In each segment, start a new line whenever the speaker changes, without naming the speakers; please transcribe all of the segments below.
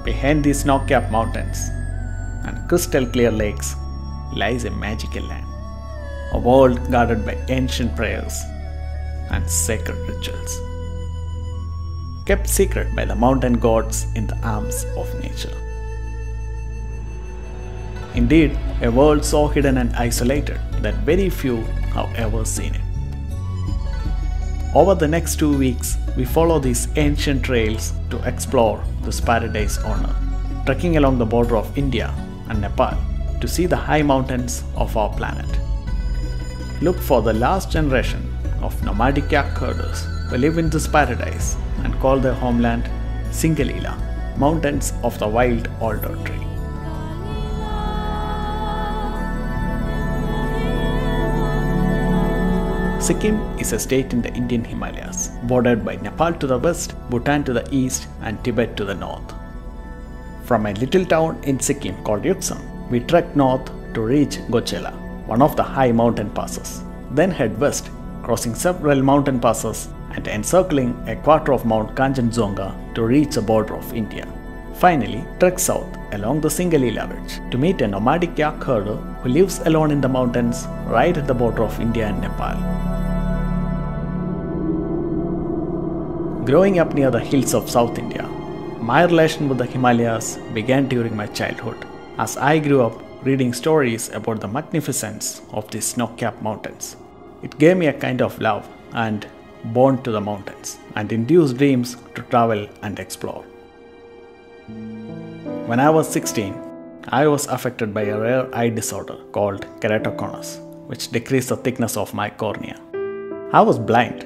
Behind these snow-capped mountains and crystal-clear lakes lies a magical land, a world guarded by ancient prayers and sacred rituals, kept secret by the mountain gods in the arms of nature. Indeed, a world so hidden and isolated that very few have ever seen it. Over the next 2 weeks, we follow these ancient trails to explore this paradise on earth, trekking along the border of India and Nepal to see the high mountains of our planet. Look for the last generation of nomadic yak herders who live in this paradise and call their homeland Singalila, mountains of the wild alder tree. Sikkim is a state in the Indian Himalayas, bordered by Nepal to the west, Bhutan to the east, and Tibet to the north. From a little town in Sikkim called Yuksam, we trek north to reach Gochela, one of the high mountain passes. Then head west, crossing several mountain passes and encircling a quarter of Mount Kangchenjunga to reach the border of India. Finally, trek south along the Singalila Ridge to meet a nomadic yak herder who lives alone in the mountains right at the border of India and Nepal. Growing up near the hills of South India, my relation with the Himalayas began during my childhood, as I grew up reading stories about the magnificence of these snow-capped mountains. It gave me a kind of love and bond to the mountains, and induced dreams to travel and explore. When I was 16, I was affected by a rare eye disorder called Keratoconus, which decreased the thickness of my cornea. I was blind.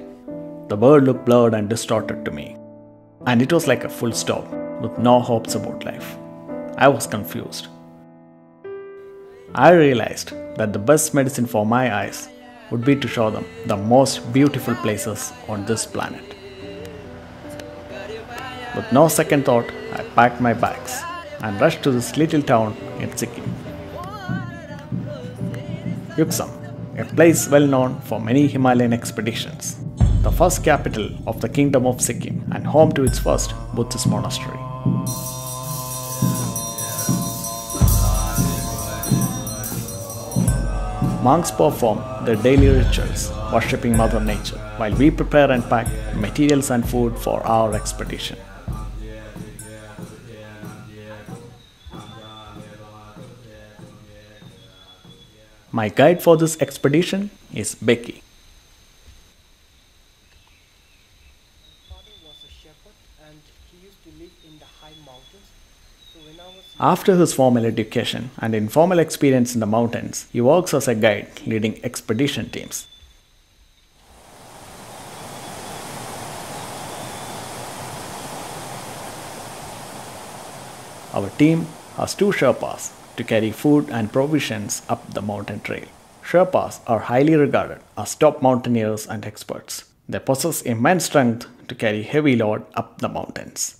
The world looked blurred and distorted to me, and it was like a full stop with no hopes about life. I was confused. I realized that the best medicine for my eyes would be to show them the most beautiful places on this planet. With no second thought, I packed my bags and rushed to this little town in Sikkim. Yuksam, a place well known for many Himalayan expeditions, the first capital of the Kingdom of Sikkim and home to its first Buddhist monastery. Monks perform their daily rituals, worshipping Mother Nature, while we prepare and pack materials and food for our expedition. My guide for this expedition is Becky. After his formal education and informal experience in the mountains, he works as a guide leading expedition teams. Our team has 2 Sherpas to carry food and provisions up the mountain trail. Sherpas are highly regarded as top mountaineers and experts. They possess immense strength to carry heavy load up the mountains.